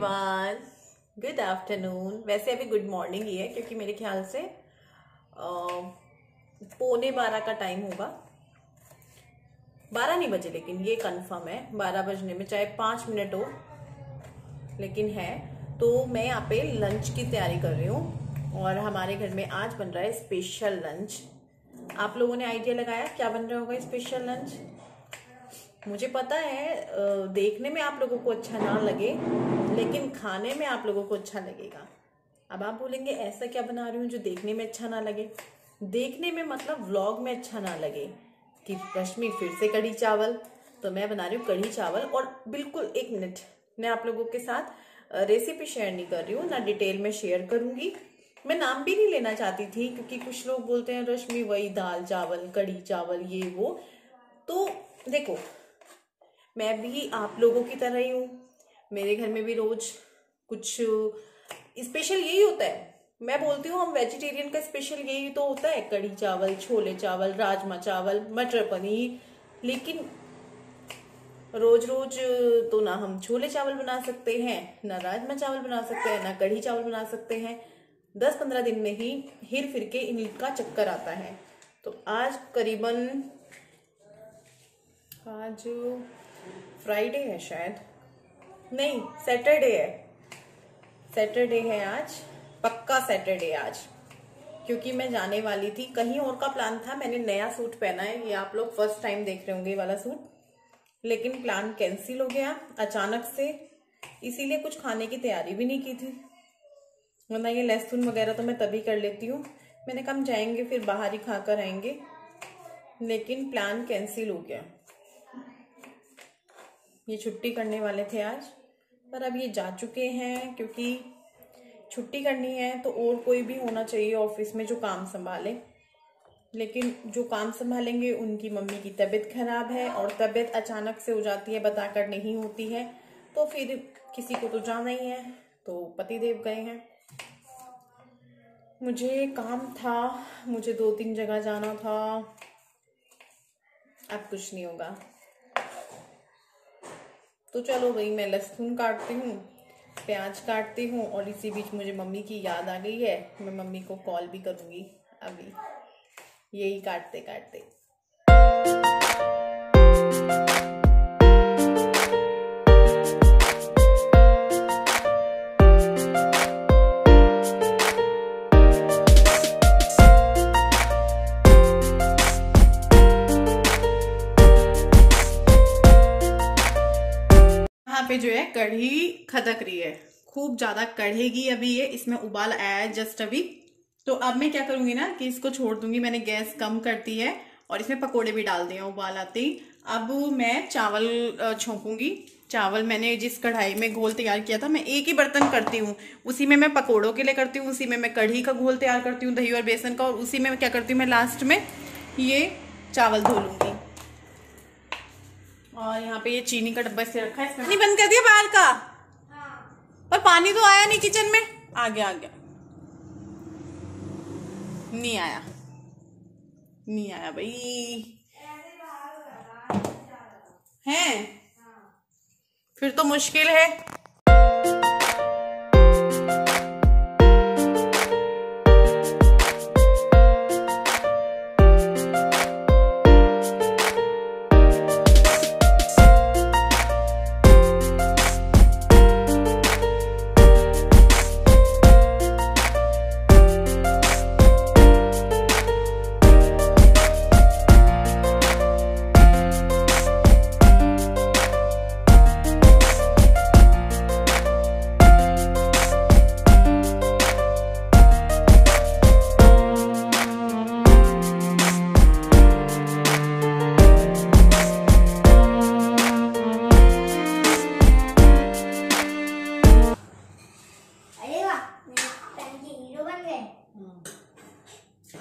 Everyone, good afternoon. वैसे अभी good morning ही है क्योंकि मेरे ख्याल से 11:45 का टाइम होगा। 12 नहीं बजे, लेकिन ये कंफर्म है 12 बजने में चाहे 5 मिनट हो, लेकिन है। तो मैं यहाँ पे लंच की तैयारी कर रही हूँ और हमारे घर में आज बन रहा है स्पेशल लंच। आप लोगों ने आइडिया लगाया क्या बन रहा होगा स्पेशल लंच? मुझे पता है देखने में आप लोगों को अच्छा ना लगे, लेकिन खाने में आप लोगों को अच्छा लगेगा। अब आप बोलेंगे ऐसा क्या बना रही हूँ जो देखने में अच्छा ना लगे? देखने में मतलब व्लॉग में अच्छा ना लगे कि रश्मि फिर से कढ़ी चावल। तो मैं बना रही हूँ कढ़ी चावल, और बिल्कुल 1 मिनट मैं आप लोगों के साथ रेसिपी शेयर नहीं कर रही हूँ, ना डिटेल में शेयर करूंगी। मैं नाम भी नहीं लेना चाहती थी क्योंकि कुछ लोग बोलते हैं रश्मि वही दाल चावल कढ़ी चावल ये वो। तो देखो, मैं भी आप लोगों की तरह ही हूँ। मेरे घर में भी रोज कुछ स्पेशल यही होता है। मैं बोलती हूँ हम वेजिटेरियन का स्पेशल यही तो होता है, कढ़ी चावल, छोले चावल, राजमा चावल, मटर पनीर। लेकिन रोज रोज तो ना हम छोले चावल बना सकते हैं, ना राजमा चावल बना सकते हैं, ना कढ़ी चावल बना सकते हैं। 10-15 दिन में ही हिर फिर के इनका चक्कर आता है। तो आज करीबन आज फ्राइडे है शायद, नहीं सैटरडे है। सैटरडे है आज, पक्का सैटरडे आज, क्योंकि मैं जाने वाली थी कहीं और का प्लान था। मैंने नया सूट पहना है, ये आप लोग फर्स्ट टाइम देख रहे होंगे ये वाला सूट, लेकिन प्लान कैंसिल हो गया अचानक से। इसीलिए कुछ खाने की तैयारी भी नहीं की थी, वरना ये लहसुन वगैरह तो मैं तभी कर लेती हूँ। मैंने कहा हम जाएंगे फिर बाहर ही खा कर आएंगे, लेकिन प्लान कैंसिल हो गया। ये छुट्टी करने वाले थे आज, पर अब ये जा चुके हैं क्योंकि छुट्टी करनी है तो और कोई भी होना चाहिए ऑफिस में जो काम संभाले। लेकिन जो काम संभालेंगे उनकी मम्मी की तबीयत खराब है, और तबीयत अचानक से हो जाती है, बताकर नहीं होती है। तो फिर किसी को तो जाना ही है, तो पतिदेव गए हैं। मुझे काम था, मुझे 2-3 जगह जाना था। अब कुछ नहीं होगा। तो चलो भाई, मैं लहसुन काटती हूँ, प्याज काटती हूँ, और इसी बीच मुझे मम्मी की याद आ गई है। मैं मम्मी को कॉल भी करूँगी अभी, यही काटते काटते। यहाँ पे जो है कढ़ी खदक रही है, खूब ज्यादा कढ़ेगी अभी ये। इसमें उबाल आया है जस्ट अभी। तो अब मैं क्या करूंगी ना कि इसको छोड़ दूंगी। मैंने गैस कम कर दी है और इसमें पकोड़े भी डाल दिए उबाल आते ही। अब मैं चावल छोंकूंगी। चावल मैंने जिस कढ़ाई में घोल तैयार किया था, मैं एक ही बर्तन करती हूँ, उसी में मैं पकोड़ों के लिए करती हूँ, उसी में मैं कढ़ी का घोल तैयार करती हूँ, दही और बेसन का, और उसी में क्या करती हूँ मैं लास्ट में ये चावल धो लूंगी। और यहाँ पे ये चीनी का डब्बा से रखा है, इसमें नहीं बंद कर दिया बाहर का। हाँ। पर पानी तो आया नहीं किचन में। आ गया नहीं आया, नहीं आया भाई है। फिर तो मुश्किल है।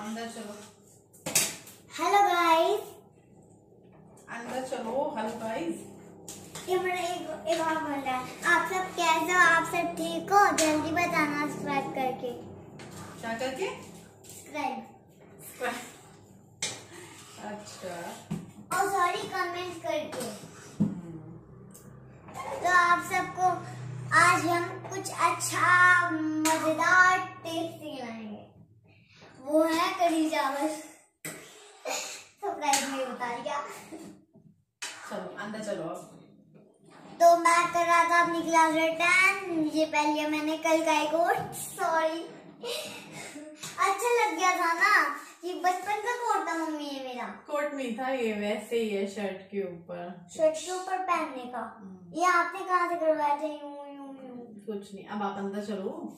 अंदर चलो। हेलो गाइस, अंदर चलो। हेलो गाइस, ये मेरा एक और बन रहा है। आप सब कैसे हो? आप सब ठीक हो? जल्दी बताना सब्सक्राइब करके। क्या करके? सब्सक्राइब। अच्छा, और सॉरी कमेंट करके। तो आप सबको आज हम कुछ अच्छा मजेदार टेस्टी लाएंगे, वो है कढ़ी चावल। सरप्राइज में बता दिया। चलो अंदर चलो। तो मैं कर रहा था अपनी क्लास रिटर्न, ये पहन लिया मैंने कल का एक और, सॉरी। अच्छा लग गया था ना, ये बचपन का कोट था मम्मी, ये मेरा कोट नहीं था, ये वैसे ही है शर्ट के ऊपर पहनने का। ये आपने कहाँ से करवाया था? यूं यूं यूं। कुछ नहीं, अब आप अंदर चलो।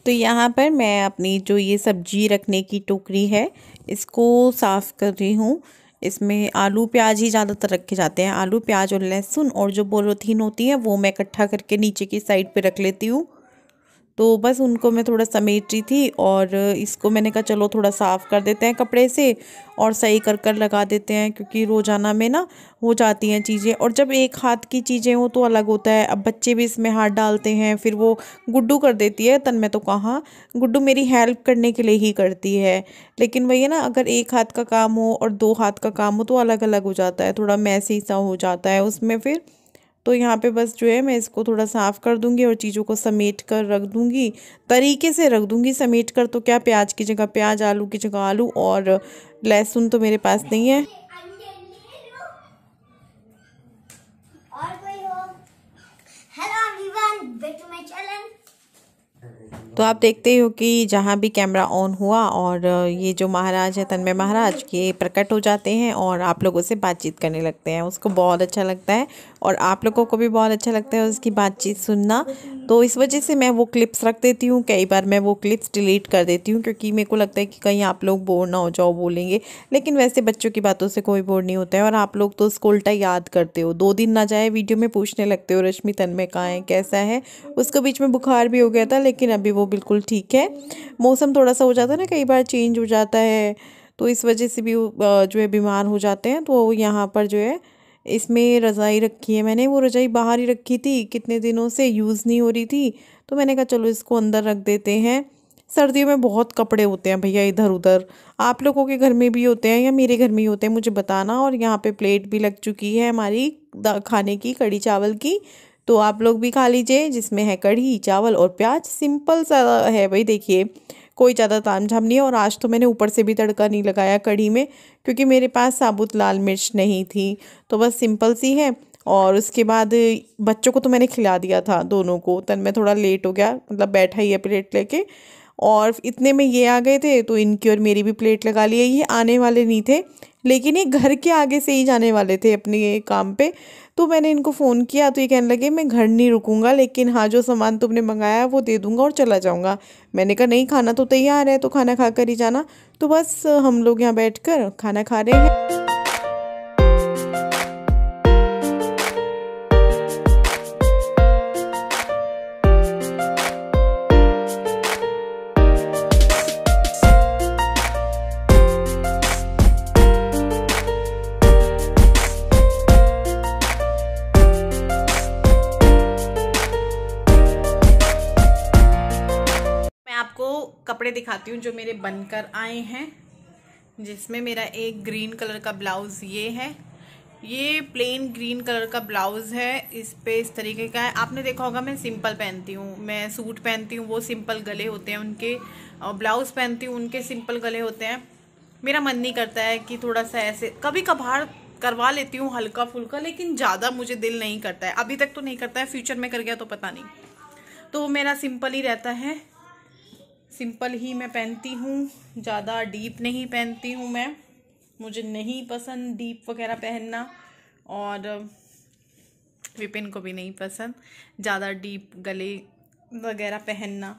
तो यहाँ पर मैं अपनी जो ये सब्जी रखने की टोकरी है इसको साफ कर रही हूँ। इसमें आलू प्याज ही ज़्यादातर रखे जाते हैं, आलू प्याज और लहसुन, और जो पॉलीथीन होती है वो मैं इकट्ठा करके नीचे की साइड पे रख लेती हूँ। तो बस उनको मैं थोड़ा समेट रही थी और इसको मैंने कहा चलो थोड़ा साफ़ कर देते हैं कपड़े से और सही कर लगा देते हैं, क्योंकि रोज़ाना में ना हो जाती हैं चीज़ें, और जब एक हाथ की चीज़ें हो तो अलग होता है। अब बच्चे भी इसमें हाथ डालते हैं, फिर वो गुड्डू कर देती है, तन में तो कहाँ, गुड्डू मेरी हेल्प करने के लिए ही करती है, लेकिन वही है ना, अगर एक हाथ का काम हो और दो हाथ का काम हो तो अलग अलग हो जाता है, थोड़ा मैसी सा हो जाता है उसमें फिर। तो यहाँ पे बस जो है मैं इसको थोड़ा साफ़ कर दूंगी और चीज़ों को समेट कर रख दूंगी, तरीके से रख दूंगी समेट कर। तो क्या, प्याज की जगह प्याज, आलू की जगह आलू, और लहसुन तो मेरे पास नहीं है। और कोई हो? Hello everyone, back to my channel. तो आप देखते हो कि जहाँ भी कैमरा ऑन हुआ और ये जो महाराज है तन्मय महाराज, ये प्रकट हो जाते हैं और आप लोगों से बातचीत करने लगते हैं। उसको बहुत अच्छा लगता है और आप लोगों को भी बहुत अच्छा लगता है उसकी बातचीत सुनना। तो इस वजह से मैं वो क्लिप्स रख देती हूँ, कई बार मैं वो क्लिप्स डिलीट कर देती हूँ, क्योंकि मेरे को लगता है कि कहीं आप लोग बोर ना हो जाओ बोलेंगे। लेकिन वैसे बच्चों की बातों से कोई बोर नहीं होता है, और आप लोग तो उसको उल्टा याद करते हो, 2 दिन ना जाए वीडियो में पूछने लगते हो रश्मि तन्मय कहाँ है, कैसा है। उसको बीच में बुखार भी हो गया था, लेकिन अभी वो बिल्कुल ठीक है। मौसम थोड़ा सा हो जाता है ना, कई बार चेंज हो जाता है, तो इस वजह से भी जो है बीमार हो जाते हैं। तो यहाँ पर जो है इसमें रज़ाई रखी है मैंने, वो रज़ाई बाहर ही रखी थी, कितने दिनों से यूज़ नहीं हो रही थी, तो मैंने कहा चलो इसको अंदर रख देते हैं। सर्दियों में बहुत कपड़े होते हैं भैया इधर उधर, आप लोगों के घर में भी होते हैं या मेरे घर में ही होते हैं मुझे बताना। और यहाँ पे प्लेट भी लग चुकी है हमारी खाने की, कढ़ी चावल की, तो आप लोग भी खा लीजिए, जिसमें है कढ़ी चावल और प्याज। सिंपल सा है भाई, देखिए कोई ज़्यादा तामझाम नहीं है। और आज तो मैंने ऊपर से भी तड़का नहीं लगाया कढ़ी में, क्योंकि मेरे पास साबुत लाल मिर्च नहीं थी, तो बस सिंपल सी है। और उसके बाद बच्चों को तो मैंने खिला दिया था दोनों को, तन में थोड़ा लेट हो गया, मतलब बैठा ही है प्लेट लेके, और इतने में ये आ गए थे तो इनकी और मेरी भी प्लेट लगा ली है। ये आने वाले नहीं थे, लेकिन ये घर के आगे से ही जाने वाले थे अपने काम पे, तो मैंने इनको फ़ोन किया तो ये कहने लगे मैं घर नहीं रुकूंगा, लेकिन हाँ जो सामान तुमने मंगाया वो दे दूंगा और चला जाऊंगा। मैंने कहा नहीं, खाना तो तैयार है, तो खाना खा कर ही जाना। तो बस हम लोग यहाँ बैठकर खाना खा रहे हैं। कपड़े दिखाती हूँ जो मेरे बनकर आए हैं, जिसमें मेरा एक ग्रीन कलर का ब्लाउज ये है, ये प्लेन ग्रीन कलर का ब्लाउज है, इस पे इस तरीके का है। आपने देखा होगा मैं सिंपल पहनती हूँ, मैं सूट पहनती हूँ वो सिंपल गले होते हैं उनके, और ब्लाउज पहनती हूँ उनके सिंपल गले होते हैं। मेरा मन नहीं करता है कि थोड़ा सा ऐसे, कभी कभार करवा लेती हूँ हल्का फुल्का, लेकिन ज़्यादा मुझे दिल नहीं करता है, अभी तक तो नहीं करता है, फ्यूचर में कर गया तो पता नहीं। तो मेरा सिंपल ही रहता है, सिंपल ही मैं पहनती हूँ, ज़्यादा डीप नहीं पहनती हूँ मैं, मुझे नहीं पसंद डीप वगैरह पहनना, और विपिन को भी नहीं पसंद ज़्यादा डीप गले वगैरह पहनना।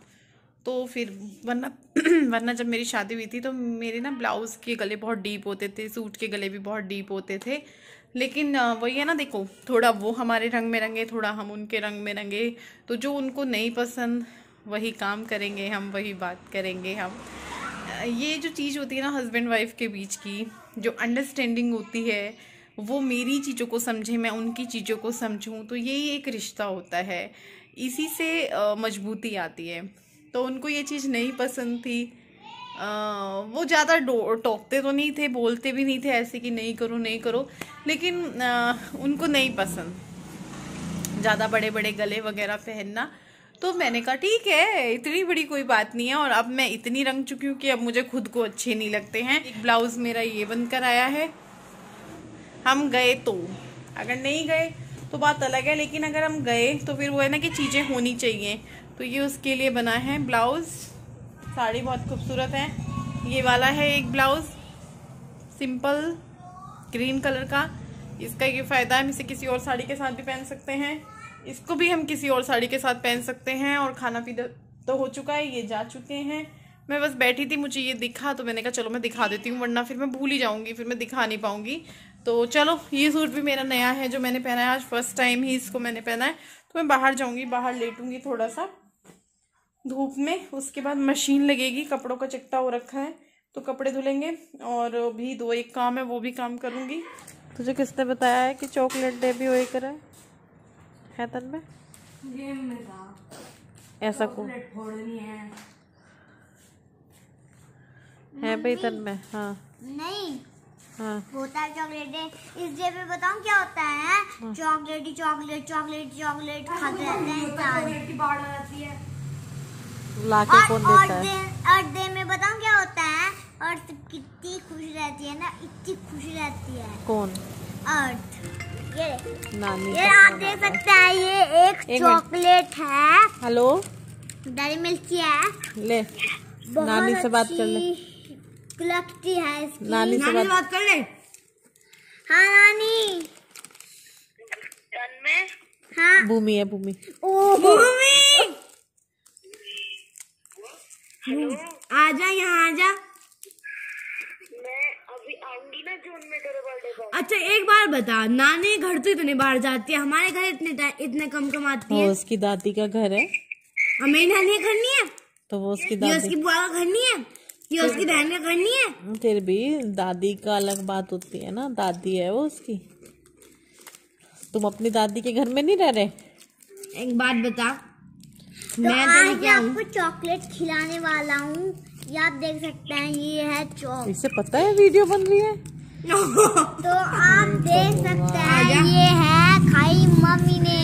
तो फिर वरना जब मेरी शादी हुई थी तो मेरे ना ब्लाउज़ के गले बहुत डीप होते थे, सूट के गले भी बहुत डीप होते थे, लेकिन वही है ना, देखो थोड़ा वो हमारे रंग में रंगे, थोड़ा हम उनके रंग में रंगे, तो जो उनको नहीं पसंद वही काम करेंगे हम, वही बात करेंगे हम। ये जो चीज़ होती है ना हस्बैंड वाइफ के बीच की, जो अंडरस्टैंडिंग होती है, वो मेरी चीज़ों को समझे, मैं उनकी चीज़ों को समझूं, तो यही एक रिश्ता होता है, इसी से मजबूती आती है। तो उनको ये चीज़ नहीं पसंद थी, वो ज़्यादा टोकते तो नहीं थे, बोलते भी नहीं थे ऐसे कि नहीं करो नहीं करो, लेकिन उनको नहीं पसंद। ज़्यादा बड़े बड़े गले वगैरह पहनना। तो मैंने कहा ठीक है, इतनी बड़ी कोई बात नहीं है। और अब मैं इतनी रंग चुकी हूँ कि अब मुझे खुद को अच्छे नहीं लगते हैं। एक ब्लाउज मेरा ये बंद कराया है। हम गए तो, अगर नहीं गए तो बात अलग है, लेकिन अगर हम गए तो फिर वो है ना कि चीज़ें होनी चाहिए। तो ये उसके लिए बना है ब्लाउज। साड़ी बहुत खूबसूरत है। ये वाला है एक ब्लाउज सिंपल ग्रीन कलर का। इसका ये फायदा है, हम इसे किसी और साड़ी के साथ भी पहन सकते हैं। इसको भी हम किसी और साड़ी के साथ पहन सकते हैं। और खाना पीना तो हो चुका है, ये जा चुके हैं। मैं बस बैठी थी, मुझे ये दिखा तो मैंने कहा चलो मैं दिखा देती हूँ, वरना फिर मैं भूल ही जाऊंगी, फिर मैं दिखा नहीं पाऊंगी। तो चलो, ये सूट भी मेरा नया है जो मैंने पहना है आज, फर्स्ट टाइम ही इसको मैंने पहना है। तो मैं बाहर जाऊंगी, बाहर लेटूंगी थोड़ा सा धूप में। उसके बाद मशीन लगेगी, कपड़ों का चिट्टा हो रखा है तो कपड़े धुलेंगे। और भी 2-1 काम है, वो भी काम करूंगी। तुझे किसने बताया है कि चॉकलेट डे भी वही करा है तन में? गेम में था ऐसा को फोड़नी है भाई तन में। हाँ नहीं, हाँ होता है चॉकलेट डे। इस डे पे बताऊं क्या होता है? चॉकलेट ही चॉकलेट, चॉकलेट चॉकलेट खाते रहते हैं इंसान की बाढ़ आ जाती है। लाके कौन देता है? और डे में बताऊं क्या होता है? अर्थ कितनी खुश रहती है ना, इतनी खुश रहती है। कौन? अर्थ। ये नानी, ये आप देख सकते हैं, ये एक चॉकलेट है। हेलो, डेयरी मिल्क की है। ले, नानी से बात कर ले। लगती है इसकी। नानी से बात कर ले। हाँ नानी। हाँ भूमि है, भूमि। ओ भूमि, आजा यहाँ आजा। मैं अभी आऊंगी ना जून में तेरे बर्थडे पर। अच्छा एक बार बता, नानी घर तो इतने बाहर जाती है, हमारे घर इतने कम कम आती है। उसकी दादी का घर है। मेरी नानी का घर नहीं है तो वो उसकी ये दादी, उसकी बुआ का घर नहीं है, ये उसकी बहन का घर नहीं है। फिर भी दादी का अलग बात होती है ना, दादी है वो उसकी। तुम अपनी दादी के घर में नहीं रह रहे? एक बात बता, तो आज मैं आपको चॉकलेट खिलाने वाला हूँ। ये आप देख सकते हैं, ये है चॉकलेट। इसे पता है वीडियो बन रही है? तो आप देख सकते हैं, ये है खाई मम्मी ने।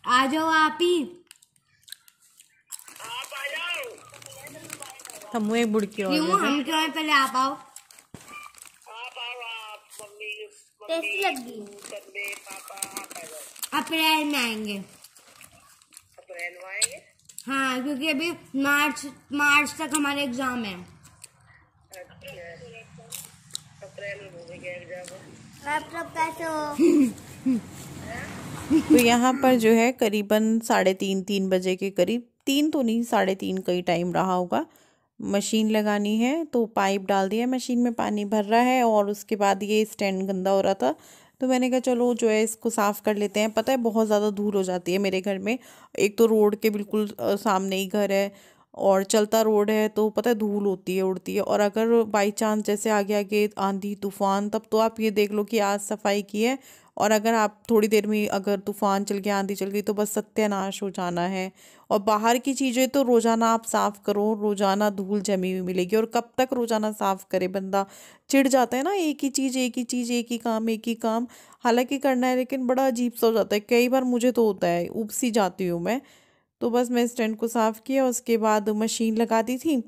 आ जाओ आप ही। आप आ जाओ। हम एक बुड़की और क्यों हम क्यों हैं? पहले आप आओ। आप आओ, आप मम्मी टेस्टी लगी। मम्मी पापा आप आ जाओ। अप्रैल में आएंगे। अप्रैल में आएंगे? हाँ, क्योंकि अभी मार्च तक हमारे एग्जाम है। अच्छा, अप्रैल में होंगे एग्जाम। आप सब कैसे हो? तो यहाँ पर जो है करीबन 3:30 बजे के करीब, 3 तो नहीं 3:30 का ही टाइम रहा होगा। मशीन लगानी है तो पाइप डाल दिया, मशीन में पानी भर रहा है। और उसके बाद ये स्टैंड गंदा हो रहा था तो मैंने कहा चलो जो है इसको साफ़ कर लेते हैं। पता है बहुत ज़्यादा धूल हो जाती है मेरे घर में। एक तो रोड के बिल्कुल सामने ही घर है और चलता रोड है, तो पता है धूल होती है, उड़ती है। और अगर बाई चांस जैसे आगे आगे आंधी तूफान, तब तो आप ये देख लो कि आज सफाई की है और अगर आप थोड़ी देर में अगर तूफान चल गया, आंधी चल गई तो बस सत्यानाश हो जाना है। और बाहर की चीज़ें तो रोज़ाना आप साफ़ करो, रोज़ाना धूल जमी हुई मिलेगी। और कब तक रोज़ाना साफ़ करे बंदा, चिढ़ जाता है ना, एक ही चीज़ एक ही चीज़ एक ही काम एक ही काम। हालांकि करना है लेकिन बड़ा अजीब सा हो जाता है। कई बार मुझे तो होता है, ऊब सी जाती हूँ मैं। तो बस मैं स्टैंड को साफ़ किया, उसके बाद मशीन लगा दी थी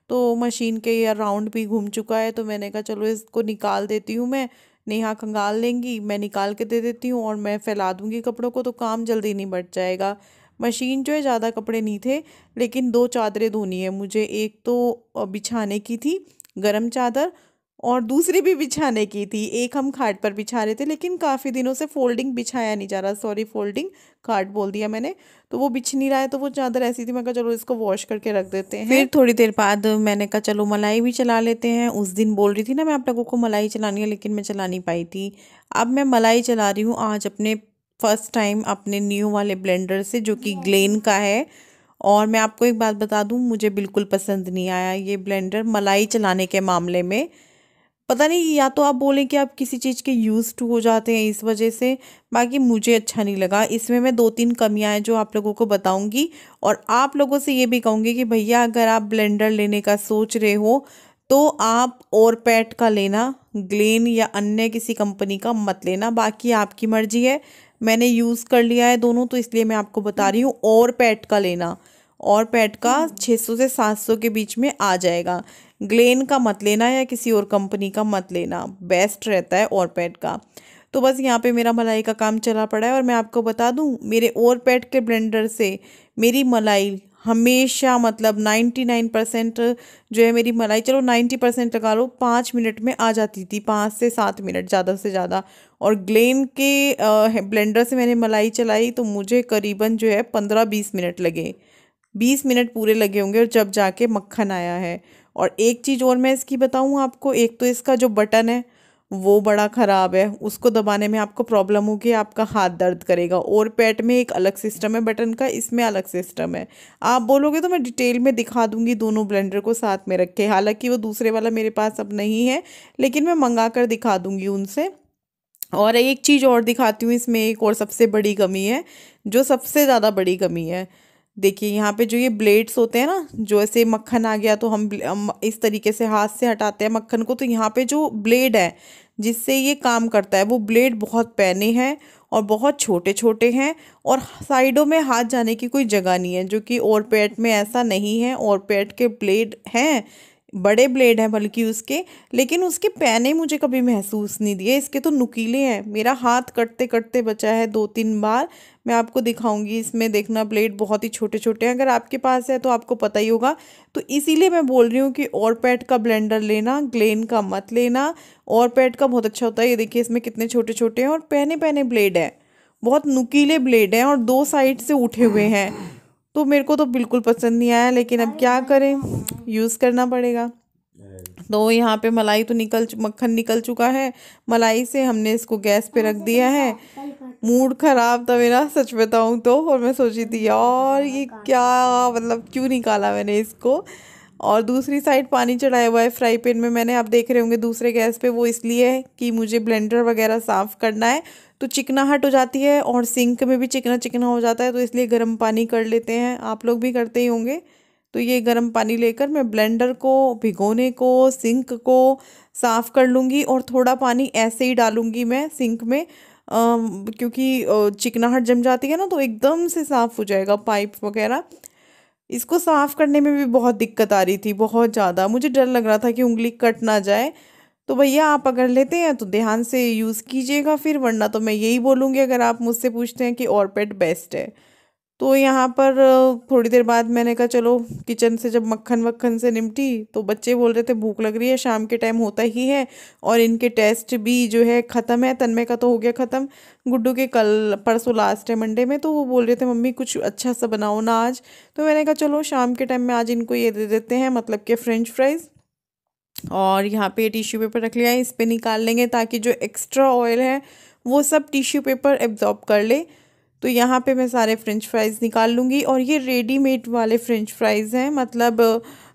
तो मशीन के ये राउंड भी घूम चुका है। तो मैंने कहा चलो इसको निकाल देती हूँ मैं, नेहा खंगाल लेंगी, मैं निकाल के दे देती हूँ और मैं फैला दूँगी कपड़ों को, तो काम जल्दी नहीं बढ़ जाएगा। मशीन जो है ज़्यादा कपड़े नहीं थे, लेकिन 2 चादरें धोनी है मुझे। एक तो बिछाने की थी गरम चादर और दूसरी भी बिछाने की थी। एक हम खाट पर बिछा रहे थे लेकिन काफ़ी दिनों से फोल्डिंग बिछाया नहीं जा रहा, सॉरी फोल्डिंग खाट बोल दिया मैंने। तो वो बिछ नहीं रहा है, तो वो चादर ऐसी थी, मैं कहा चलो इसको वॉश करके रख देते हैं। फिर थोड़ी देर बाद मैंने कहा चलो मलाई भी चला लेते हैं। उस दिन बोल रही थी ना मैं आप लोगों को मलाई चलानी है, लेकिन मैं चला नहीं पाई थी। अब मैं मलाई चला रही हूँ आज अपने फर्स्ट टाइम अपने न्यू वाले ब्लेंडर से, जो कि ग्लेन का है। और मैं आपको एक बात बता दूँ, मुझे बिल्कुल पसंद नहीं आया ये ब्लेंडर मलाई चलाने के मामले में। पता नहीं, या तो आप बोलें कि आप किसी चीज़ के यूज़ टू हो जाते हैं इस वजह से, बाकी मुझे अच्छा नहीं लगा। इसमें मैं 2-3 कमियां हैं जो आप लोगों को बताऊंगी। और आप लोगों से ये भी कहूँगी कि भैया अगर आप ब्लेंडर लेने का सोच रहे हो तो आप ओरपैट का लेना, ग्लेन या अन्य किसी कंपनी का मत लेना। बाकी आपकी मर्जी है, मैंने यूज़ कर लिया है दोनों, तो इसलिए मैं आपको बता रही हूँ। और पैट का लेना, और पैट का 600 से 700 के बीच में आ जाएगा। ग्लेन का मत लेना या किसी और कंपनी का मत लेना, बेस्ट रहता है और पैट का। तो बस यहाँ पे मेरा मलाई का काम चला पड़ा है। और मैं आपको बता दूँ, मेरे और पैट के ब्लेंडर से मेरी मलाई हमेशा मतलब 99% जो है मेरी मलाई, चलो 90% लगा लो, 5 मिनट में आ जाती थी, 5 से 7 मिनट ज़्यादा से ज़्यादा। और ग्लेन के ब्लेंडर से मैंने मलाई चलाई तो मुझे करीबन जो है 15-20 मिनट लगे, 20 मिनट पूरे लगे होंगे, और जब जाके मक्खन आया है। और एक चीज़ और मैं इसकी बताऊँ आपको, एक तो इसका जो बटन है वो बड़ा ख़राब है, उसको दबाने में आपको प्रॉब्लम होगी, आपका हाथ दर्द करेगा। और पेट में एक अलग सिस्टम है बटन का, इसमें अलग सिस्टम है। आप बोलोगे तो मैं डिटेल में दिखा दूंगी दोनों ब्लेंडर को साथ में रख के, हालांकि वो दूसरे वाला मेरे पास अब नहीं है, लेकिन मैं मंगा कर दिखा दूंगी उनसे। और एक चीज़ और दिखाती हूँ, इसमें एक और सबसे बड़ी कमी है, जो सबसे ज़्यादा बड़ी कमी है। देखिए यहाँ पे जो ये ब्लेड्स होते हैं ना, जो ऐसे मक्खन आ गया तो हम इस तरीके से हाथ से हटाते हैं मक्खन को, तो यहाँ पे जो ब्लेड है जिससे ये काम करता है, वो ब्लेड बहुत पैने हैं और बहुत छोटे छोटे हैं, और साइडों में हाथ जाने की कोई जगह नहीं है, जो कि और पेट में ऐसा नहीं है। और पेट के ब्लेड हैं, बड़े ब्लेड हैं बल्कि उसके, लेकिन उसके पैने मुझे कभी महसूस नहीं दिए। इसके तो नुकीले हैं, मेरा हाथ कटते कटते बचा है 2-3 बार। मैं आपको दिखाऊंगी, इसमें देखना ब्लेड बहुत ही छोटे छोटे हैं, अगर आपके पास है तो आपको पता ही होगा। तो इसीलिए मैं बोल रही हूँ कि और पैट का ब्लेंडर लेना, ग्लेन का मत लेना। और पैट का बहुत अच्छा होता है, ये देखिए इसमें कितने छोटे छोटे हैं और पहने पहने ब्लेड हैं, बहुत नुकीले ब्लेड हैं और 2 साइड से उठे हुए हैं। तो मेरे को तो बिल्कुल पसंद नहीं आया, लेकिन अब क्या करें, यूज़ करना पड़ेगा। तो यहाँ पे मलाई तो मक्खन निकल चुका है मलाई से, हमने इसको गैस पे रख दिया है। मूड ख़राब था मेरा सच बताऊँ तो, और मैं सोची थी यार ये क्या मतलब क्यों निकाला मैंने इसको। और दूसरी साइड पानी चढ़ाया हुआ है फ्राई पैन में मैंने, आप देख रहे होंगे दूसरे गैस पे, वो इसलिए है कि मुझे ब्लेंडर वगैरह साफ़ करना है, तो चिकनाहट हो जाती है और सिंक में भी चिकना चिकना हो जाता है, तो इसलिए गर्म पानी कर लेते हैं, आप लोग भी करते ही होंगे। तो ये गर्म पानी लेकर मैं ब्लेंडर को, भिगोने को, सिंक को साफ़ कर लूँगी। और थोड़ा पानी ऐसे ही डालूँगी मैं सिंक में, क्योंकि चिकनाहट जम जाती है ना, तो एकदम से साफ़ हो जाएगा पाइप वगैरह। इसको साफ़ करने में भी बहुत दिक्कत आ रही थी, बहुत ज़्यादा मुझे डर लग रहा था कि उंगली कट ना जाए। तो भैया आप अगर लेते हैं तो ध्यान से यूज़ कीजिएगा फिर, वरना तो मैं यही बोलूँगी अगर आप मुझसे पूछते हैं कि और पेट बेस्ट है। तो यहाँ पर थोड़ी देर बाद मैंने कहा चलो किचन से जब मक्खन वक्खन से निपटी, तो बच्चे बोल रहे थे भूख लग रही है, शाम के टाइम होता ही है, और इनके टेस्ट भी जो है ख़त्म है। तन्मय का तो हो गया ख़त्म, गुड्डू के कल परसों लास्ट है मंडे में, तो वो बोल रहे थे मम्मी कुछ अच्छा सा बनाओ ना आज। तो मैंने कहा चलो शाम के टाइम में आज इनको ये दे देते हैं, मतलब कि फ्रेंच फ्राइज़। और यहाँ पे टिश्यू पेपर रख लिया है, इस पर निकाल लेंगे ताकि जो एक्स्ट्रा ऑयल है वो सब टिश्यू पेपर एब्जॉर्ब कर ले। तो यहाँ पे मैं सारे फ्रेंच फ्राइज़ निकाल लूँगी। और ये रेडीमेड वाले फ्रेंच फ्राइज़ हैं, मतलब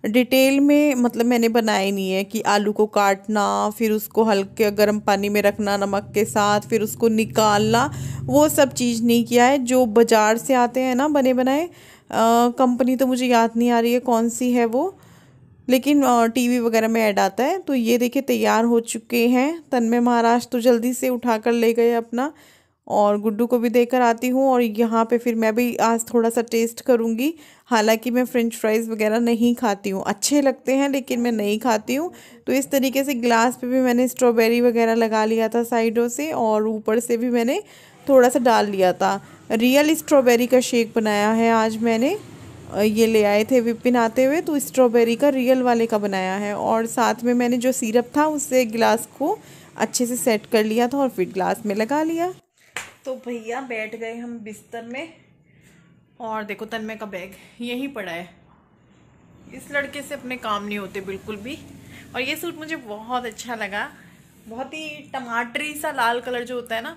डिटेल में मतलब मैंने बनाए नहीं है कि आलू को काटना, फिर उसको हल्के गर्म पानी में रखना नमक के साथ, फिर उसको निकालना, वो सब चीज़ नहीं किया है। जो बाज़ार से आते हैं ना बने बनाए, कंपनी तो मुझे याद नहीं आ रही है कौन सी है वो, लेकिन टीवी वगैरह में ऐड आता है। तो ये देखिए तैयार हो चुके हैं। तन्मय महाराज तो जल्दी से उठा कर ले गए अपना, और गुड्डू को भी देकर आती हूँ। और यहाँ पे फिर मैं भी आज थोड़ा सा टेस्ट करूँगी, हालांकि मैं फ्रेंच फ्राइज़ वगैरह नहीं खाती हूँ, अच्छे लगते हैं लेकिन मैं नहीं खाती हूँ। तो इस तरीके से ग्लास पे भी मैंने स्ट्रॉबेरी वगैरह लगा लिया था साइडों से, और ऊपर से भी मैंने थोड़ा सा डाल लिया था। रियल स्ट्रॉबेरी का शेक बनाया है आज मैंने, ये ले आए थे विपिन आते हुए, तो स्ट्रॉबेरी का रियल वाले का बनाया है। और साथ में मैंने जो सिरप था उससे गिलास को अच्छे से सेट कर लिया था और फिर ग्लास में लगा लिया। तो भैया बैठ गए हम बिस्तर में, और देखो तन्मय का बैग यहीं पड़ा है। इस लड़के से अपने काम नहीं होते बिल्कुल भी। और ये सूट मुझे बहुत अच्छा लगा, बहुत ही टमाटरी सा लाल कलर जो होता है ना,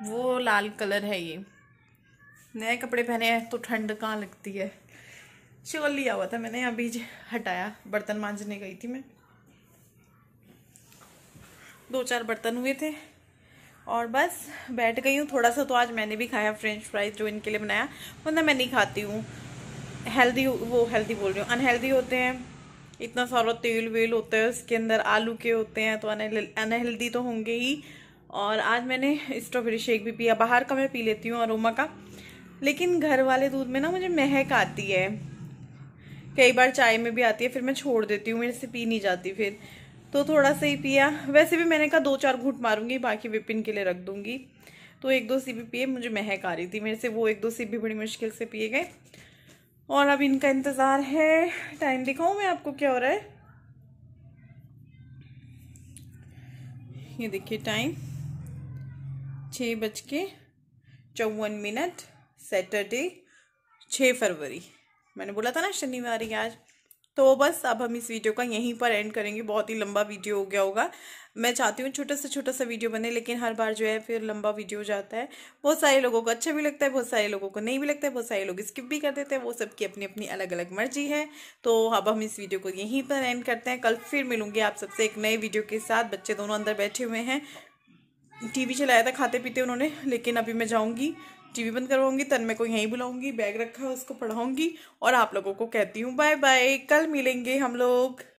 वो लाल कलर है। ये नए कपड़े पहने हैं तो ठंड कहाँ लगती है। शॉल लिया हुआ था मैंने, अभी हटाया, बर्तन मांजने गई थी मैं, 2-4 बर्तन हुए थे और बस बैठ गई हूँ। थोड़ा सा तो आज मैंने भी खाया फ्रेंच फ्राइज जो इनके लिए बनाया, वरना मैं नहीं खाती हूँ। हेल्दी, वो हेल्दी बोल रही हूँ, अनहेल्दी होते हैं, इतना सारा तेल वेल होता है उसके अंदर, आलू के होते हैं, तो अनहेल्दी तो होंगे ही। और आज मैंने स्ट्रॉबेरी शेक भी पिया। बाहर का मैं पी लेती हूँ अरोमा का, लेकिन घर वाले दूध में ना मुझे महक आती है, कई बार चाय में भी आती है, फिर मैं छोड़ देती हूँ, मेरे से पी नहीं जाती फिर, तो थोड़ा सा ही पिया। वैसे भी मैंने कहा 2-4 घूंट मारूंगी, बाकी विपिन के लिए रख दूंगी। तो 1-2 सिप पिए, मुझे महक आ रही थी मेरे से, वो 1-2 सिप भी बड़ी मुश्किल से पिए गए। और अब इनका इंतजार है। टाइम दिखाऊं मैं आपको क्या हो रहा है, ये देखिए टाइम 6:54। सैटरडे 6 फरवरी, मैंने बोला था ना शनिवार ही आज। तो बस अब हम इस वीडियो का यहीं पर एंड करेंगे। बहुत ही लंबा वीडियो हो गया होगा। मैं चाहती हूँ छोटा सा वीडियो बने, लेकिन हर बार जो है फिर लंबा वीडियो हो जाता है। बहुत सारे लोगों को अच्छा भी लगता है, बहुत सारे लोगों को नहीं भी लगता है, बहुत सारे लोग स्किप भी कर देते हैं, वो सबकी अपनी अपनी अलग अलग मर्जी है। तो अब हम इस वीडियो को यहीं पर एंड करते हैं। कल फिर मिलूंगी आप सबसे एक नए वीडियो के साथ। बच्चे दोनों अंदर बैठे हुए हैं, टीवी चलाया था खाते पीते उन्होंने, लेकिन अभी मैं जाऊंगी टीवी बंद करवाऊंगी, तन्मय को यहीं बुलाऊंगी, बैग रखा है उसको पढ़ाऊंगी, और आप लोगों को कहती हूँ बाय बाय। कल मिलेंगे हम लोग।